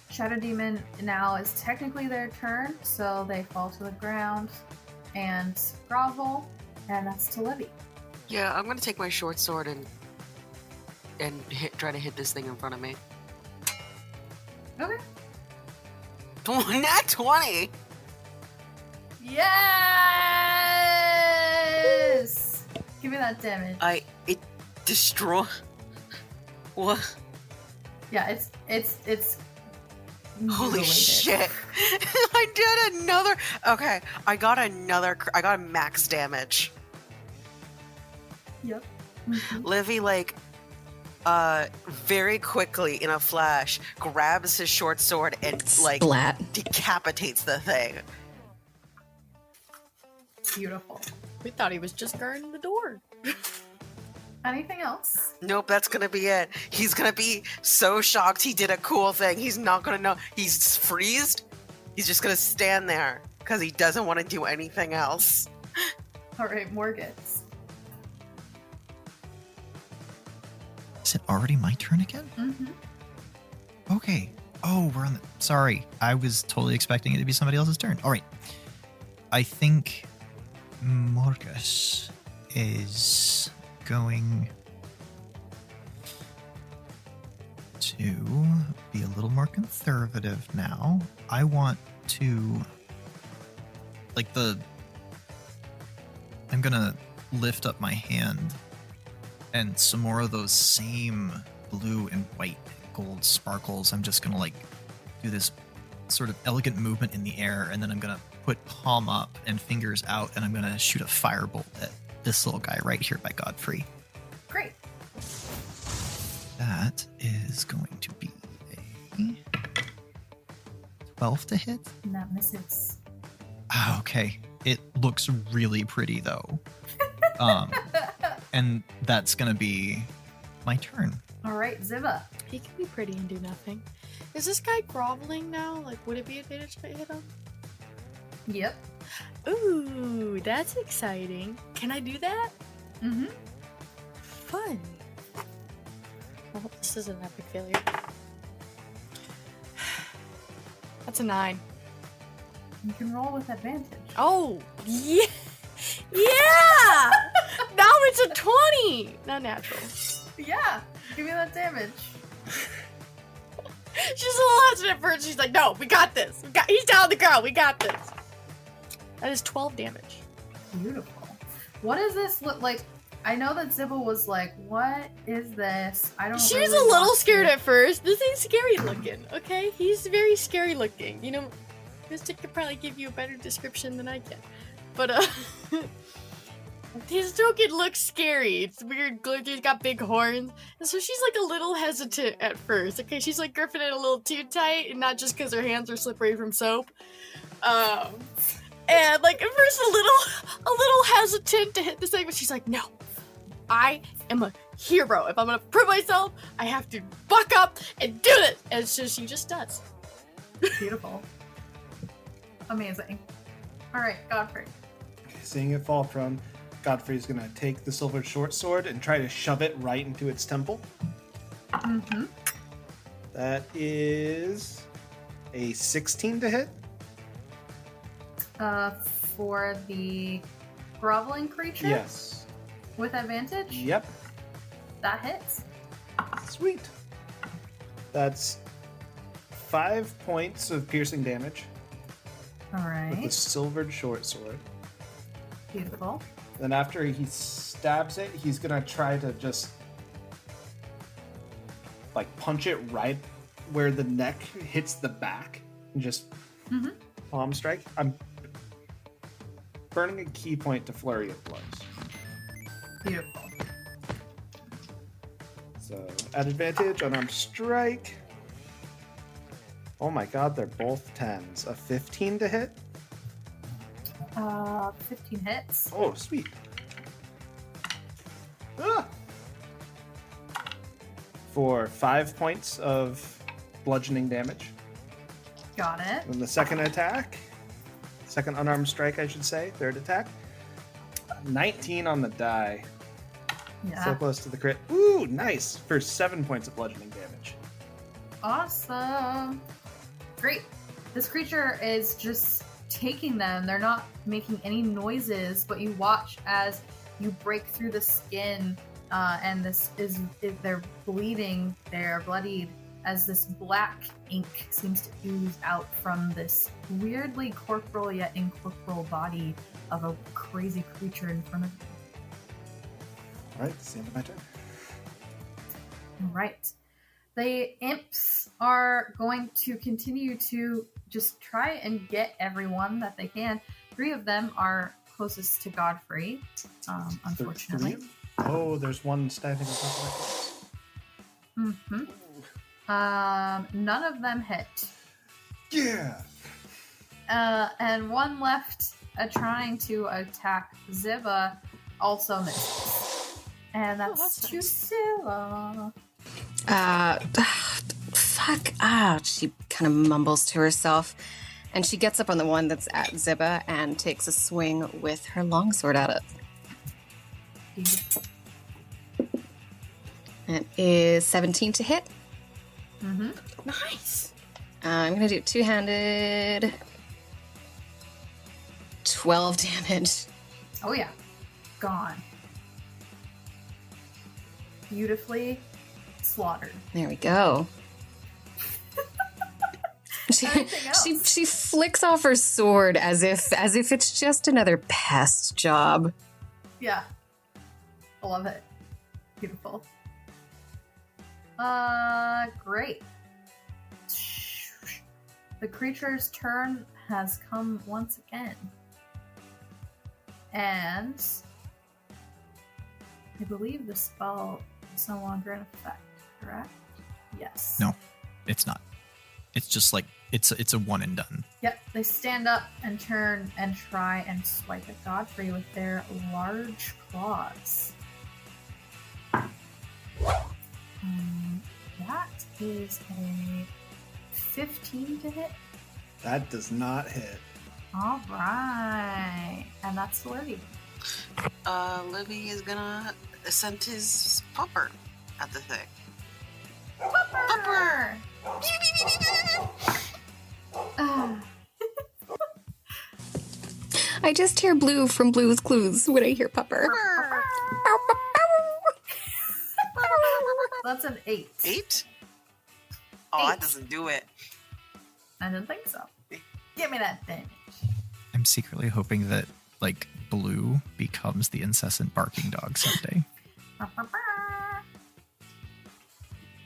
Speaker 3: Shadow Demon now is technically their turn, so they fall to the ground and grovel, and that's to Livy.
Speaker 5: Yeah, I'm gonna take my short sword and try to hit this thing in front of me.
Speaker 3: Okay.
Speaker 5: Nat 20!
Speaker 3: Yes! Give me that damage.
Speaker 5: It destroy. What?
Speaker 3: Yeah, it's
Speaker 5: Holy
Speaker 3: mutilated.
Speaker 5: shit! I did another. Okay, I got max damage.
Speaker 3: Yep.
Speaker 5: Livy, very quickly in a flash, grabs his short sword and
Speaker 7: Splat.
Speaker 5: decapitates the thing.
Speaker 3: Beautiful.
Speaker 4: We thought he was just guarding the door.
Speaker 3: Anything else?
Speaker 5: Nope, that's gonna be it. He's gonna be so shocked he did a cool thing. He's not gonna know. He's freezed. He's just gonna stand there because he doesn't want to do anything else.
Speaker 3: All right, Morgans.
Speaker 2: Is it already my turn again?
Speaker 3: Mm-hmm.
Speaker 2: Okay. Oh, we're on the. Sorry. I was totally expecting it to be somebody else's turn. All right. I think Morgus is going to be a little more conservative now. I want to. I'm gonna lift up my hand, and some more of those same blue and white and gold sparkles. I'm just gonna do this sort of elegant movement in the air, and then I'm gonna put palm up and fingers out, and I'm going to shoot a firebolt at this little guy right here by Godfrey.
Speaker 3: Great.
Speaker 2: That is going to be a 12 to hit.
Speaker 3: And that misses.
Speaker 2: Ah, okay. It looks really pretty, though. And that's going to be my turn.
Speaker 3: All right, Ziva.
Speaker 4: He can be pretty and do nothing. Is this guy groveling now? Like, would it be advantage if I hit him?
Speaker 3: Yep.
Speaker 4: Ooh, that's exciting. Can I do that?
Speaker 3: Mm-hmm.
Speaker 4: Fun. I hope this is an epic failure. That's a 9.
Speaker 3: You can roll with advantage.
Speaker 4: Oh, yeah! Yeah! Now it's a 20! Not natural.
Speaker 3: Yeah. Give me that damage.
Speaker 4: She's a little hesitant at first. She's like, no, we got this. He's down on the ground. We got this. That is 12 damage.
Speaker 3: Beautiful. What does this look like? I know that Ziba was like, what is this? I don't
Speaker 4: She
Speaker 3: really
Speaker 4: was a little
Speaker 3: want
Speaker 4: scared
Speaker 3: to-
Speaker 4: at first. This ain't scary looking, okay? He's very scary looking. You know, Mystic could probably give you a better description than I can. But, his token looks scary. It's weird. He's got big horns. And so she's like a little hesitant at first. Okay, she's like gripping it a little too tight, and not just because her hands are slippery from soap. And like at first a little hesitant to hit this thing, but she's like, no, I am a hero. If I'm gonna prove myself, I have to buck up and do this. And so she just does.
Speaker 3: Beautiful. Amazing. All right, Godfrey.
Speaker 6: Seeing it fall prone, Godfrey's going to take the silver short sword and try to shove it right into its temple.
Speaker 3: Mm-hmm.
Speaker 6: That is a 16 to hit.
Speaker 3: For the groveling creature?
Speaker 6: Yes.
Speaker 3: With advantage?
Speaker 6: Yep.
Speaker 3: That hits.
Speaker 6: Sweet. That's 5 points of piercing damage
Speaker 3: All
Speaker 6: with the
Speaker 3: right.
Speaker 6: silvered short sword.
Speaker 3: Beautiful.
Speaker 6: Then after he stabs it, he's gonna try to just like punch it right where the neck hits the back and just
Speaker 3: Mhm.
Speaker 6: palm strike. I'm burning a key point to flurry of blows.
Speaker 3: Beautiful.
Speaker 6: So at advantage, unarmed strike. Oh my god, they're both 10s. A 15 to hit.
Speaker 3: 15 hits.
Speaker 6: Oh, sweet. Ah! For 5 points of bludgeoning damage.
Speaker 3: Got it.
Speaker 6: And the second attack, second unarmed strike, I should say, third attack, 19 on the die.
Speaker 3: Yeah.
Speaker 6: So close to the crit. Ooh, nice. For 7 points of bludgeoning damage.
Speaker 3: Awesome. Great. This creature is just taking them. They're not making any noises, but you watch as you break through the skin, and they're bleeding, they're bloodied, as this black ink seems to ooze out from this weirdly corporal yet incorporeal body of a crazy creature in front of you.
Speaker 6: Alright, that's the end of my turn.
Speaker 3: All right. The imps are going to continue to just try and get everyone that they can. 3 of them are closest to Godfrey, unfortunately.
Speaker 6: Three? Oh, there's one standing on top of my face.
Speaker 3: None of them hit.
Speaker 6: Yeah!
Speaker 3: And one left trying to attack Ziva also misses. And that's
Speaker 4: that's
Speaker 3: to
Speaker 4: nice.
Speaker 3: Scylla.
Speaker 7: Fuck. She kind of mumbles to herself. And she gets up on the one that's at Ziba and takes a swing with her longsword at it. It is 17 to hit.
Speaker 3: Mm-hmm.
Speaker 4: Nice.
Speaker 7: I'm going to do two-handed. 12 damage.
Speaker 3: Oh yeah. Gone. Beautifully slaughtered.
Speaker 7: There we go.
Speaker 3: Anything else?
Speaker 7: She flicks off her sword as if it's just another pest job.
Speaker 3: Yeah. I love it. Beautiful. Great. The creature's turn has come once again. And I believe the spell is no longer in effect, correct? Yes.
Speaker 2: No, it's not. It's just like it's a one and done.
Speaker 3: Yep, they stand up and turn and try and swipe at Godfrey with their large claws. That is a 15 to hit.
Speaker 6: That does not hit.
Speaker 3: All right, and that's Libby.
Speaker 5: Libby is gonna send his pupper at the thing.
Speaker 3: Pupper!
Speaker 7: I just hear Blue from Blue's Clues when I hear Pupper.
Speaker 3: That's an 8.
Speaker 5: 8? Oh, that doesn't do it.
Speaker 3: I didn't think so. Give me that thing.
Speaker 2: I'm secretly hoping that like Blue becomes the incessant barking dog someday.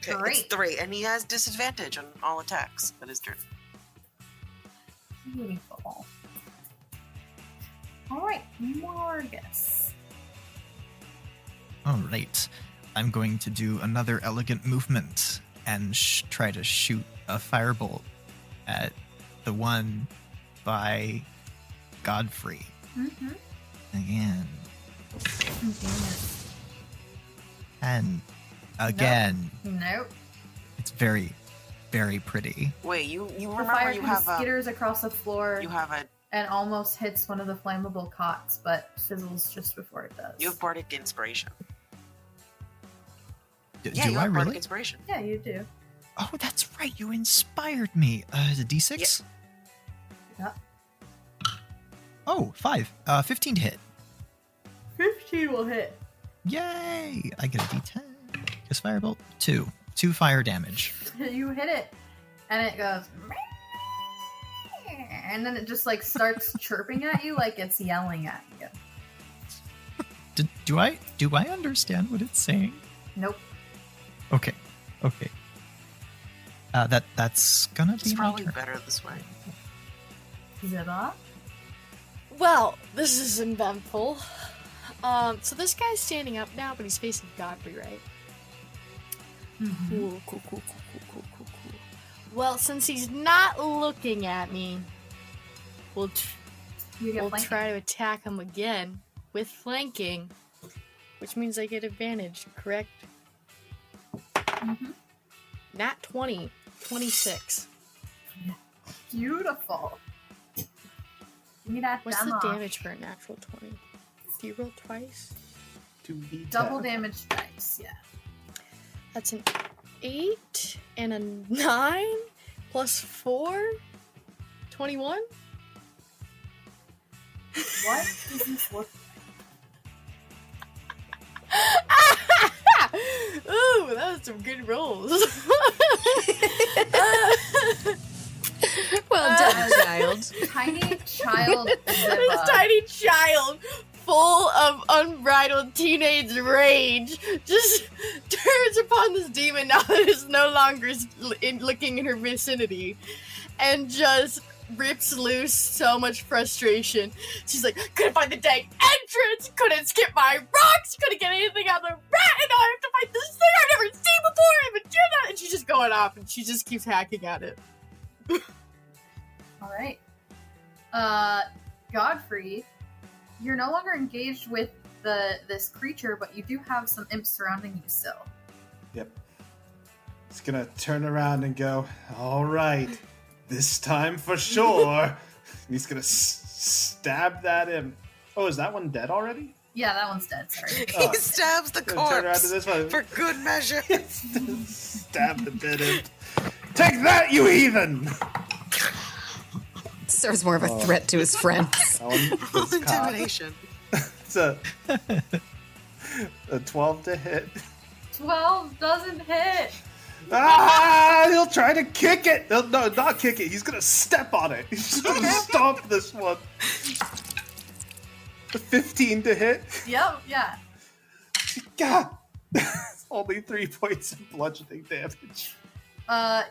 Speaker 5: Okay,
Speaker 3: Great.
Speaker 5: it's 3, and he has disadvantage on all attacks at his turn.
Speaker 3: Beautiful. All right, Margus.
Speaker 2: All right. I'm going to do another elegant movement and try to shoot a firebolt at the one by Godfrey.
Speaker 3: Mm-hmm.
Speaker 2: Again. And again.
Speaker 3: Nope.
Speaker 2: It's very, very pretty.
Speaker 5: Wait, you
Speaker 3: The
Speaker 5: remember
Speaker 3: fire
Speaker 5: you
Speaker 3: kind of
Speaker 5: have a
Speaker 3: skitters across the floor
Speaker 5: you have a
Speaker 3: and almost hits one of the flammable cots, but fizzles just before it does.
Speaker 5: you have bardic inspiration.
Speaker 2: Do
Speaker 5: Yeah, you
Speaker 2: I
Speaker 5: have bardic
Speaker 2: really?
Speaker 5: inspiration.
Speaker 3: Yeah, you do.
Speaker 2: Oh, that's right. You inspired me. Is it D6?
Speaker 3: Yep.
Speaker 2: Oh, 5. 15 to hit.
Speaker 3: 15 will hit.
Speaker 2: Yay! I get a D10. Because firebolt 2. 2 fire damage.
Speaker 3: You hit it, and it goes, and then it just like starts chirping at you like it's yelling at you.
Speaker 2: Do I understand what it's saying?
Speaker 3: Nope.
Speaker 2: Okay. That's gonna
Speaker 5: It's
Speaker 2: be my
Speaker 5: probably
Speaker 2: turn.
Speaker 5: better this way.
Speaker 3: Ziba?
Speaker 4: Well, this is eventful. So this guy's standing up now, but he's facing Godfrey, right?
Speaker 3: Mm-hmm.
Speaker 4: Cool. Well, since he's not looking at me, we'll
Speaker 3: You get flanking.
Speaker 4: try to attack him again with flanking, which means I get advantage, correct?
Speaker 3: Mm-hmm.
Speaker 4: Nat 20, 26.
Speaker 3: Beautiful. Give me that
Speaker 4: What's the
Speaker 3: damage.
Speaker 4: damage for a natural 20? Do you roll twice?
Speaker 6: 2d10.
Speaker 3: Double damage dice, yeah.
Speaker 4: That's an 8 and a 9 plus 4? 21?
Speaker 3: What does this look
Speaker 4: Ooh, that was some good rolls.
Speaker 7: Well done, child.
Speaker 3: like? Tiny child
Speaker 4: This
Speaker 3: Ziba.
Speaker 4: tiny child, full of unbridled teenage rage, just turns upon this demon now that is no longer looking in her vicinity, and just rips loose so much frustration. She's like, couldn't find the dang entrance, couldn't skip my rocks, couldn't get anything out of the rat, and now I have to fight this thing I've never seen before, and Vagina, and she's just going off, and she just keeps hacking at it.
Speaker 3: Alright. Godfrey, you're no longer engaged with this creature, but you do have some imps surrounding you still.
Speaker 6: Yep. It's gonna turn around and go, all right, this time for sure. And he's gonna stab that imp. Oh, is that one dead already?
Speaker 3: Yeah, that one's dead, sorry.
Speaker 6: Oh.
Speaker 5: He stabs the
Speaker 6: Gonna turn around to
Speaker 5: corpse
Speaker 6: this one.
Speaker 5: for good measure.
Speaker 6: Stab the dead imp. Take that, you heathen!
Speaker 7: Serves more of a threat to his friends.
Speaker 6: That one was caught.
Speaker 5: Intimidation.
Speaker 6: It's a 12 to hit.
Speaker 3: 12 doesn't hit!
Speaker 6: Ah! He'll try to kick it. No, not kick it. He's gonna step on it. He's just gonna stomp this one. The 15 to hit.
Speaker 3: Yep, yeah.
Speaker 6: God. Only 3 points of bludgeoning damage.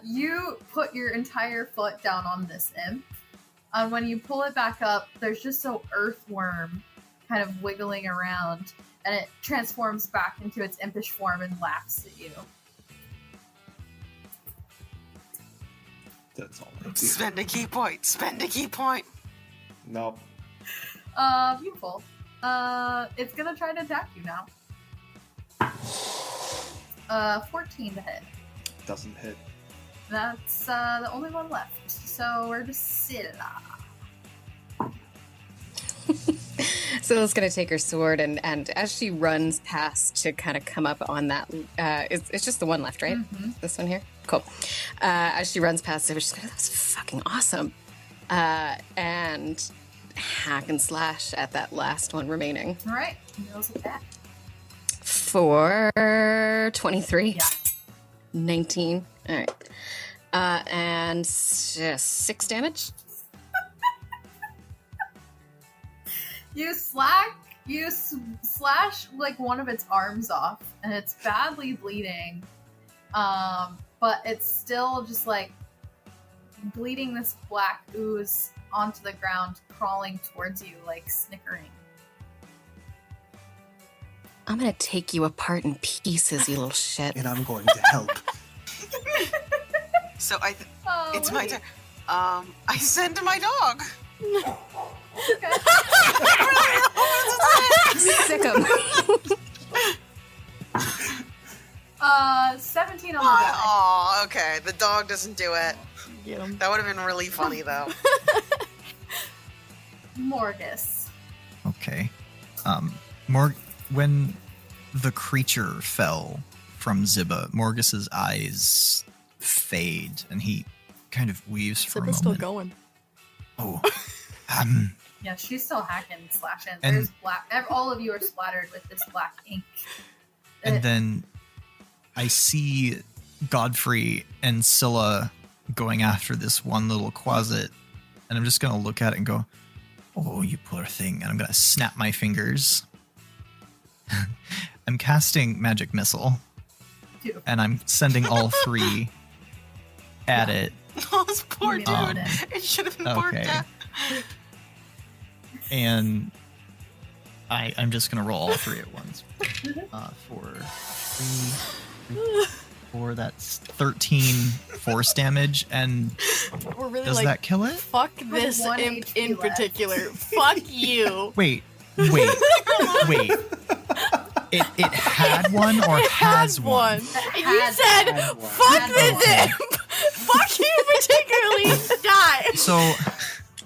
Speaker 3: You put your entire foot down on this imp, And when you pull it back up, there's just an earthworm kind of wiggling around, and it transforms back into its impish form and laughs at you.
Speaker 6: That's all I do.
Speaker 5: Spend a key point. Spend a key point.
Speaker 6: Nope.
Speaker 3: Beautiful. It's gonna try to attack you now. 14 to hit.
Speaker 6: Doesn't hit.
Speaker 3: That's the only one left. So we're to Scylla.
Speaker 7: Scylla's going to take her sword, and as she runs past to kind of come up on that, it's just the one left, right?
Speaker 3: Mm-hmm.
Speaker 7: This one here? Cool. As she runs past it, she's going to, that's fucking awesome. And hack and slash at that last one remaining.
Speaker 3: All right. Nose attack.
Speaker 7: For 23.
Speaker 3: Yeah.
Speaker 7: 19. All right. And 6 damage.
Speaker 3: You slash like one of its arms off, and it's badly bleeding. But it's still just like bleeding this black ooze onto the ground, crawling towards you, like snickering.
Speaker 7: I'm gonna take you apart in pieces, you little shit.
Speaker 6: And I'm going to help.
Speaker 5: So
Speaker 3: Oh,
Speaker 5: it's my turn. I send my dog.
Speaker 3: Okay.
Speaker 7: Sick 'em.
Speaker 3: 17 on the die.
Speaker 5: Oh, okay. The dog doesn't do it.
Speaker 4: Get him.
Speaker 5: That would have been really funny, though.
Speaker 3: Morgus.
Speaker 2: Okay. When the creature fell from Ziba, Morgus's eyes fade, and he kind of weaves for
Speaker 4: Ziba's
Speaker 2: a
Speaker 4: still
Speaker 2: moment.
Speaker 4: going.
Speaker 2: Oh,
Speaker 3: Yeah, she's still hacking, slashing.
Speaker 2: And-
Speaker 3: There's black. All of you are splattered with this black ink.
Speaker 2: and then I see Godfrey and Scylla going after this one little closet, and I'm just gonna look at it and go, "Oh, you poor thing!" And I'm gonna snap my fingers. I'm casting magic missile,
Speaker 3: Beautiful.
Speaker 2: and I'm sending all 3 at it.
Speaker 5: Oh, this poor
Speaker 3: You
Speaker 5: dude.
Speaker 3: nailed it.
Speaker 5: It should have been poor
Speaker 2: Okay.
Speaker 5: death.
Speaker 2: And I'm just gonna roll all 3 at once. For 4, that's 13 force damage, and
Speaker 4: We're really
Speaker 2: does
Speaker 4: like,
Speaker 2: that kill it?
Speaker 4: fuck this
Speaker 3: one
Speaker 4: imp
Speaker 3: HP
Speaker 4: in
Speaker 3: left.
Speaker 4: particular. Fuck you.
Speaker 2: Wait. It had one or has
Speaker 4: Had
Speaker 2: one?
Speaker 4: And you
Speaker 3: Had
Speaker 4: said,
Speaker 6: one.
Speaker 4: fuck
Speaker 3: Had
Speaker 4: this
Speaker 2: one.
Speaker 4: imp. Fuck you particularly. Die.
Speaker 2: So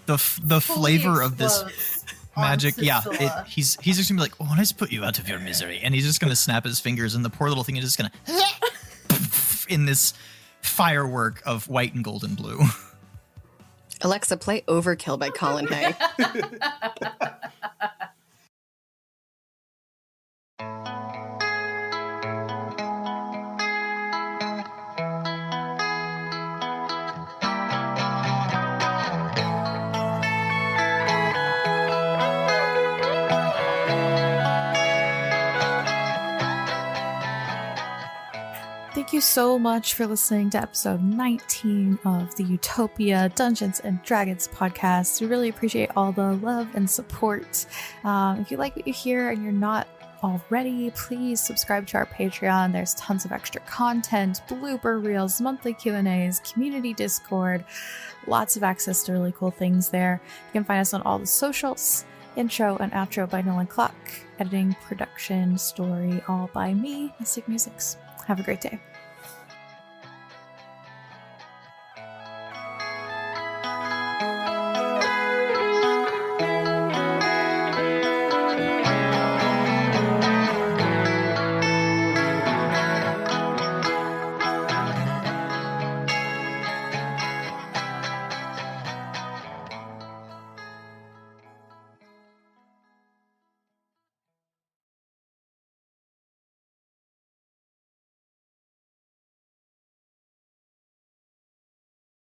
Speaker 2: the
Speaker 3: Fully
Speaker 2: flavor of this
Speaker 3: explodes
Speaker 2: magic,
Speaker 3: onto
Speaker 2: yeah,
Speaker 3: Scylla.
Speaker 2: he's just gonna be like, "Oh, let's put you out of your misery," and he's just gonna snap his fingers, and the poor little thing is just gonna in this firework of white and gold and blue.
Speaker 7: Alexa, play Overkill by Colin Hay.
Speaker 8: Thank you so much for listening to episode 19 of the Utopia Dungeons and Dragons podcast. We really appreciate all the love and support. If you like what you hear and you're not already, please subscribe to our Patreon. There's tons of extra content, blooper reels, monthly Q&As, community Discord, lots of access to really cool things there. You can find us on all the socials. Intro and outro by Nolan Clark. Editing, production, story, all by me, Mystic Musics. Have a great day.